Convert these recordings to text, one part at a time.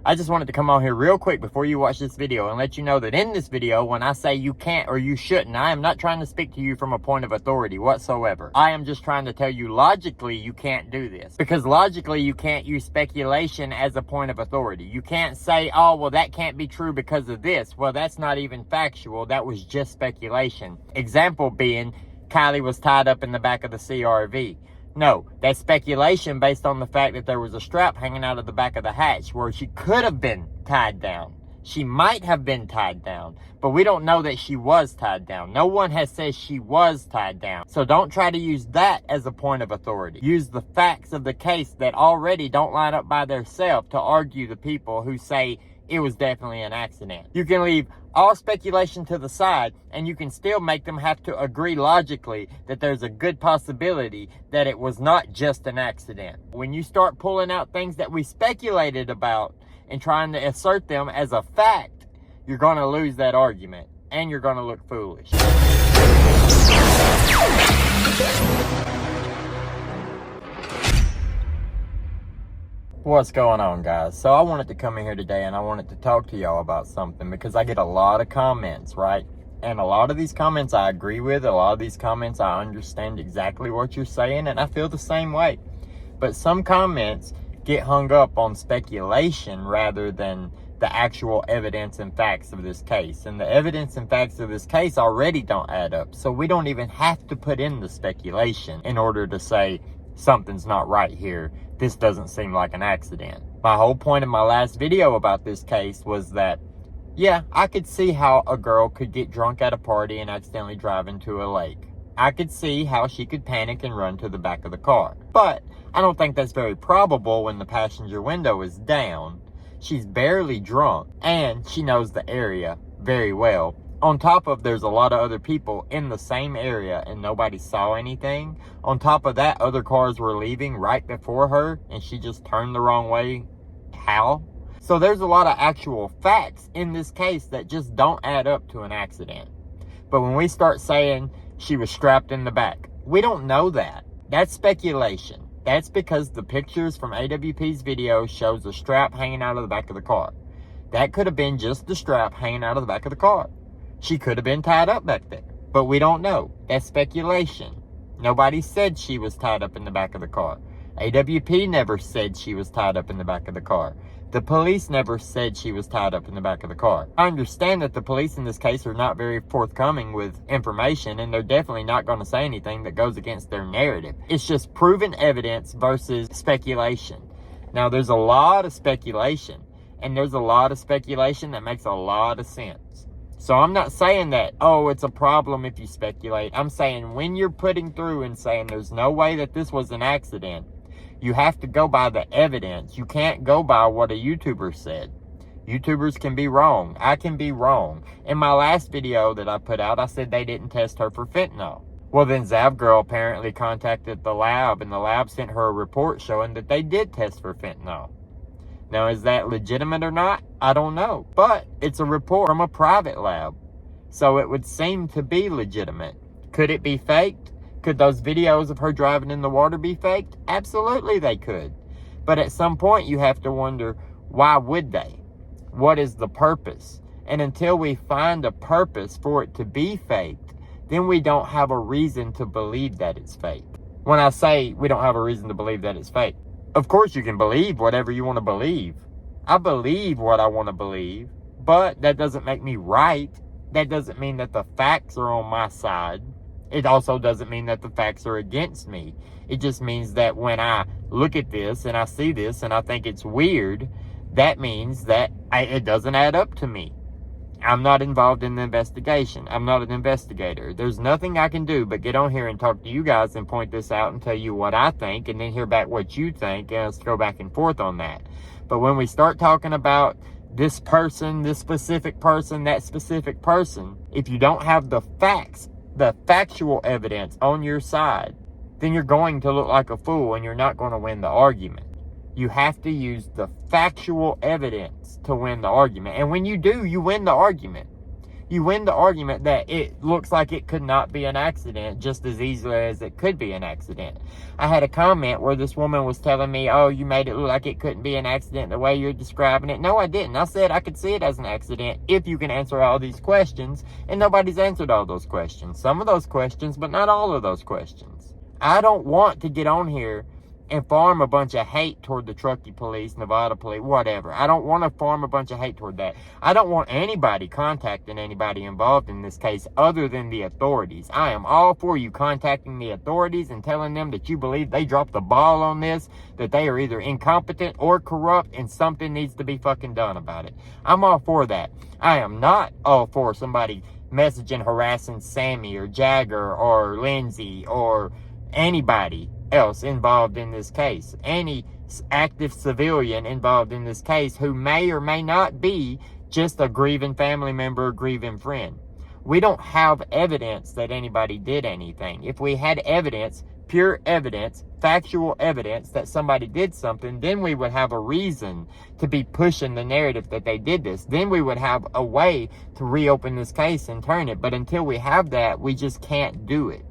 I just wanted to come on here real quick before you watch this video and let you know that in this video, when I say you can't or you shouldn't, I am not trying to speak to you from a point of authority whatsoever. I am just trying to tell you logically you can't do this. Because logically you can't use speculation as a point of authority. You can't say, oh, well, that can't be true because of this. Well, that's not even factual. That was just speculation. Example being, Kiely was tied up in the back of the CRV. No, that's speculation based on the fact that there was a strap hanging out of the back of the hatch where she could have been tied down. She might have been tied down, but we don't know that she was tied down. No one has said she was tied down. So don't try to use that as a point of authority. Use the facts of the case that already don't line up by themselves to argue the people who say it was definitely an accident. You can leave all speculation to the side and you can still make them have to agree logically that there's a good possibility that it was not just an accident. When you start pulling out things that we speculated about and trying to assert them as a fact, you're going to lose that argument and you're going to look foolish. What's going on, guys? So I wanted to come in here today and I wanted to talk to y'all about something because I get a lot of comments, right? And a lot of these comments I agree with. A lot of these comments I understand exactly what you're saying and I feel the same way. But some comments get hung up on speculation rather than the actual evidence and facts of this case. And the evidence and facts of this case already don't add up. So we don't even have to put in the speculation in order to say something's not right here. This doesn't seem like an accident. My whole point in my last video about this case was that, yeah, I could see how a girl could get drunk at a party and accidentally drive into a lake. I could see how she could panic and run to the back of the car. But I don't think that's very probable when the passenger window is down. She's barely drunk and she knows the area very well. On top of there's a lot of other people in the same area and nobody saw anything. On top of that, other cars were leaving right before her and she just turned the wrong way. How? So there's a lot of actual facts in this case that just don't add up to an accident. But when we start saying she was strapped in the back, we don't know that. That's speculation. That's because the pictures from AWP's video shows a strap hanging out of the back of the car. That could have been just the strap hanging out of the back of the car. She could have been tied up back there, but we don't know. That's speculation. Nobody said she was tied up in the back of the car. AWP never said she was tied up in the back of the car. The police never said she was tied up in the back of the car. I understand that the police in this case are not very forthcoming with information, and they're definitely not going to say anything that goes against their narrative. It's just proven evidence versus speculation. Now, there's a lot of speculation, and there's a lot of speculation that makes a lot of sense. So I'm not saying that, oh, it's a problem if you speculate. I'm saying when you're putting through and saying there's no way that this was an accident, you have to go by the evidence. You can't go by what a YouTuber said. YouTubers can be wrong. I can be wrong. In my last video that I put out, I said they didn't test her for fentanyl. Well, then Zavgirl apparently contacted the lab, and the lab sent her a report showing that they did test for fentanyl. Now, is that legitimate or not? I don't know. But it's a report from a private lab. So it would seem to be legitimate. Could it be faked? Could those videos of her driving in the water be faked? Absolutely they could. But at some point you have to wonder, why would they? What is the purpose? And until we find a purpose for it to be faked, then we don't have a reason to believe that it's fake. When I say we don't have a reason to believe that it's fake, of course you can believe whatever you want to believe. I believe what I want to believe, but that doesn't make me right. That doesn't mean that the facts are on my side. It also doesn't mean that the facts are against me. It just means that when I look at this and I see this and I think it's weird, that means that it doesn't add up to me. I'm not involved in the investigation. I'm not an investigator. There's nothing I can do but get on here and talk to you guys and point this out and tell you what I think and then hear back what you think and let's go back and forth on that. But when we start talking about this person, this specific person, that specific person, if you don't have the facts, the factual evidence on your side, then you're going to look like a fool and you're not going to win the argument. You have to use the factual evidence to win the argument. And when you do, you win the argument. You win the argument that it looks like it could not be an accident just as easily as it could be an accident. I had a comment where this woman was telling me, oh, you made it look like it couldn't be an accident the way you're describing it. No, I didn't. I said I could see it as an accident if you can answer all these questions, and nobody's answered all those questions. Some of those questions, but not all of those questions. I don't want to get on here and farm a bunch of hate toward the Truckee police, Nevada police, whatever. I don't want to farm a bunch of hate toward that. I don't want anybody contacting anybody involved in this case other than the authorities. I am all for you contacting the authorities and telling them that you believe they dropped the ball on this, that they are either incompetent or corrupt, and something needs to be fucking done about it. I'm all for that. I am not all for somebody messaging, harassing Sammy or Jagger or Lindsay or anybody else involved in this case, any active civilian involved in this case who may or may not be just a grieving family member or grieving friend. We don't have evidence that anybody did anything. If we had evidence, pure evidence, factual evidence that somebody did something, then we would have a reason to be pushing the narrative that they did this. Then we would have a way to reopen this case and turn it. But until we have that, we just can't do it.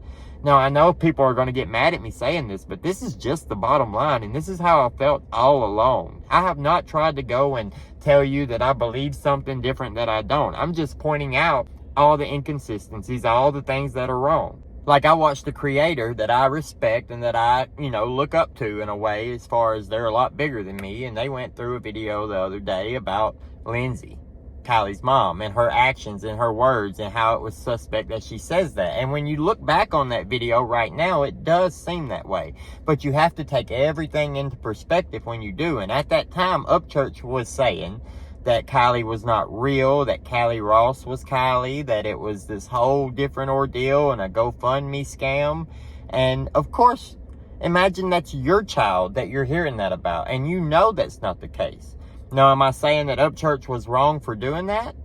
Now, I know people are going to get mad at me saying this, but this is just the bottom line, and this is how I felt all along. I have not tried to go and tell you that I believe something different that I don't. I'm just pointing out all the inconsistencies, all the things that are wrong. Like, I watched the creator that I respect and that I, look up to in a way, as far as they're a lot bigger than me, and they went through a video the other day about Lindsay, Kiely's mom, and her actions and her words and how it was suspect that she says that. And when you look back on that video right now, it does seem that way. But you have to take everything into perspective when you do. And at that time, Upchurch was saying that Kiely was not real, that Kiely Ross was Kiely, that it was this whole different ordeal and a GoFundMe scam. And of course, imagine that's your child that you're hearing that about, and you know that's not the case. Now, am I saying that Upchurch was wrong for doing that?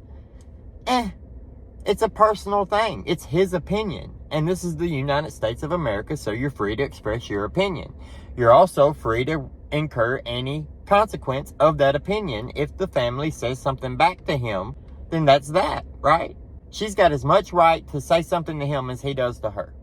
It's a personal thing. It's his opinion. And this is the United States of America, so you're free to express your opinion. You're also free to incur any consequence of that opinion. If the family says something back to him, then that's that, right? She's got as much right to say something to him as he does to her.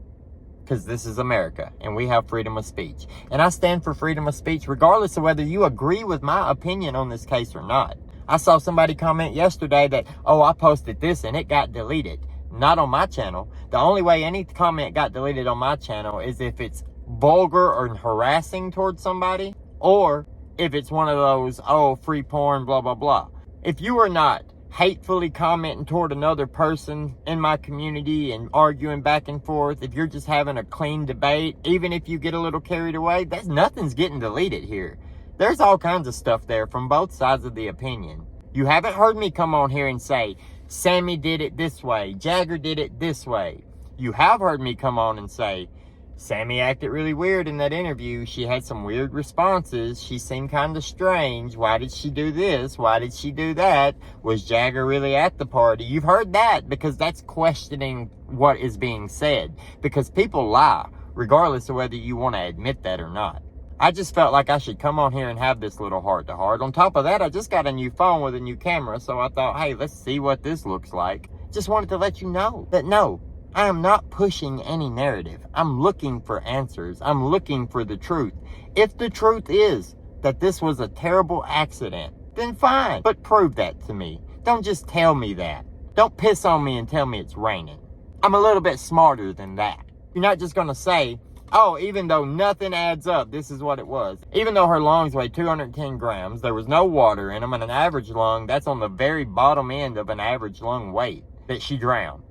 Because this is America, and we have freedom of speech. And I stand for freedom of speech regardless of whether you agree with my opinion on this case or not. I saw somebody comment yesterday that, oh, I posted this and it got deleted. Not on my channel. The only way any comment got deleted on my channel is if it's vulgar or harassing towards somebody, or if it's one of those, oh, free porn, blah, blah, blah. If you are not hatefully commenting toward another person in my community and arguing back and forth, if you're just having a clean debate, even if you get a little carried away, nothing's getting deleted here. There's all kinds of stuff there from both sides of the opinion. You haven't heard me come on here and say, Sammy did it this way, Jagger did it this way. You have heard me come on and say, Sammy acted really weird in that interview. She had some weird responses. She seemed kind of strange. Why did she do this? Why did she do that? Was Jagger really at the party? You've heard that because that's questioning what is being said. Because people lie, regardless of whether you want to admit that or not. I just felt like I should come on here and have this little heart-to-heart. On top of that, I just got a new phone with a new camera, so I thought, hey, let's see what this looks like. Just wanted to let you know that no, I am not pushing any narrative. I'm looking for answers. I'm looking for the truth. If the truth is that this was a terrible accident, then fine, but prove that to me. Don't just tell me that. Don't piss on me and tell me it's raining. I'm a little bit smarter than that. You're not just going to say, oh, even though nothing adds up, this is what it was. Even though her lungs weighed 210 grams, there was no water in them, and an average lung, that's on the very bottom end of an average lung weight, that she drowned.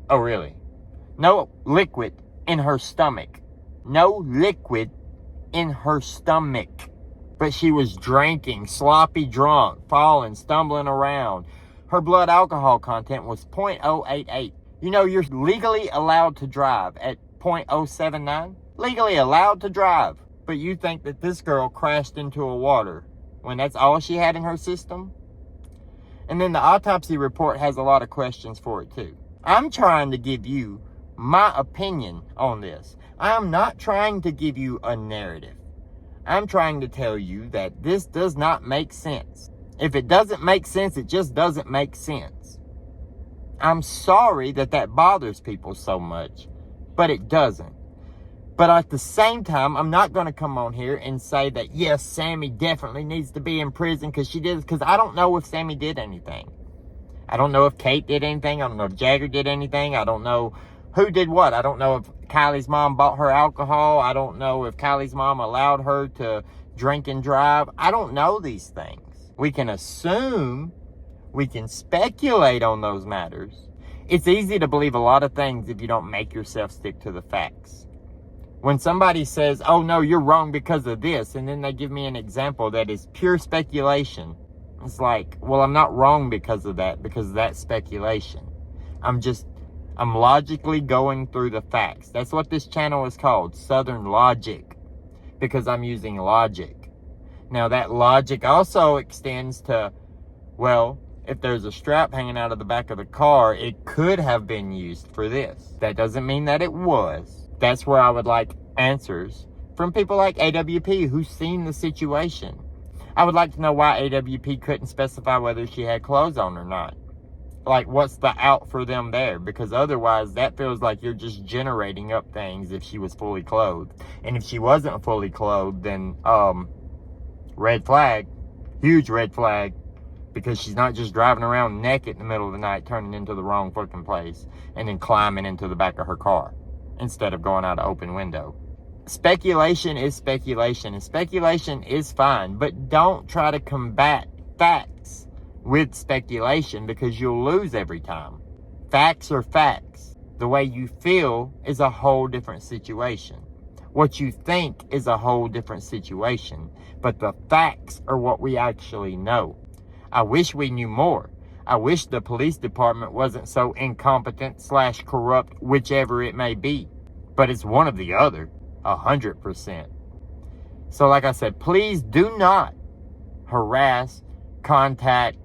Oh, really? No liquid in her stomach. No liquid in her stomach. But she was drinking, sloppy drunk, falling, stumbling around. Her blood alcohol content was 0.088. You know, you're legally allowed to drive at 0.079. Legally allowed to drive. But you think that this girl crashed into a water when that's all she had in her system? And then the autopsy report has a lot of questions for it too. I'm trying to give you my opinion on this. I'm not trying to give you a narrative. I'm trying to tell you that this does not make sense. If it doesn't make sense, it just doesn't make sense. I'm sorry that that bothers people so much, but it doesn't. But at the same time, I'm not going to come on here and say that, yes, Sammy definitely needs to be in prison because she did, because I don't know if Sammy did anything. I don't know if Kate did anything. I don't know if Jagger did anything. I don't know who did what. I don't know if Kylie's mom bought her alcohol. I don't know if Kylie's mom allowed her to drink and drive. I don't know these things. We can assume, we can speculate on those matters. It's easy to believe a lot of things if you don't make yourself stick to the facts. When somebody says, oh no, you're wrong because of this, and then they give me an example that is pure speculation, it's like, well, I'm not wrong because of that, because that's speculation. I'm logically going through the facts. That's what this channel is called, Southern Logic, because I'm using logic. Now, that logic also extends to, well, if there's a strap hanging out of the back of the car, it could have been used for this. That doesn't mean that it was. That's where I would like answers from people like AWP who's seen the situation. I would like to know why AWP couldn't specify whether she had clothes on or not. Like, what's the out for them there? Because otherwise, that feels like you're just generating up things if she was fully clothed. And if she wasn't fully clothed, then, red flag. Huge red flag. Because she's not just driving around naked in the middle of the night, turning into the wrong fucking place, and then climbing into the back of her car instead of going out an open window. Speculation is speculation, and speculation is fine, but don't try to combat facts with speculation because you'll lose every time. Facts are facts. The way you feel is a whole different situation. What you think is a whole different situation, but the facts are what we actually know. I wish we knew more. I wish the police department wasn't so incompetent / corrupt, whichever it may be. But it's one of the other, 100%. So like I said, please do not harass, contact,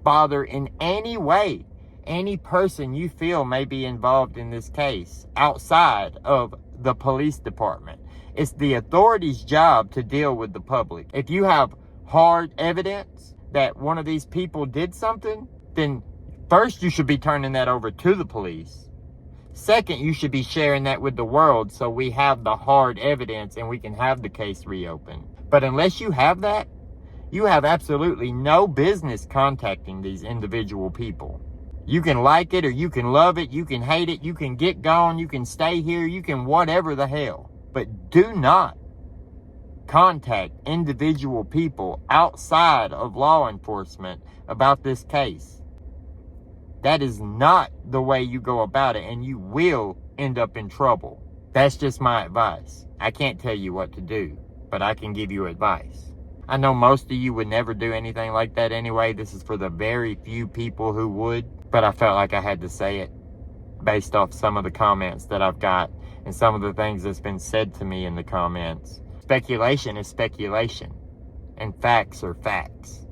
bother in any way any person you feel may be involved in this case outside of the police department. It's the authorities' job to deal with the public. If you have hard evidence that one of these people did something, then first you should be turning that over to the police. Second, you should be sharing that with the world so we have the hard evidence and we can have the case reopened. But unless you have that, you have absolutely no business contacting these individual people. You can like it or you can love it, you can hate it, you can get gone, you can stay here, you can whatever the hell. But do not contact individual people outside of law enforcement about this case. That is not the way you go about it, and you will end up in trouble. That's just my advice. I can't tell you what to do, but I can give you advice. I know most of you would never do anything like that anyway. This is for the very few people who would, but I felt like I had to say it based off some of the comments that I've got and some of the things that's been said to me in the comments. Speculation is speculation, and facts are facts.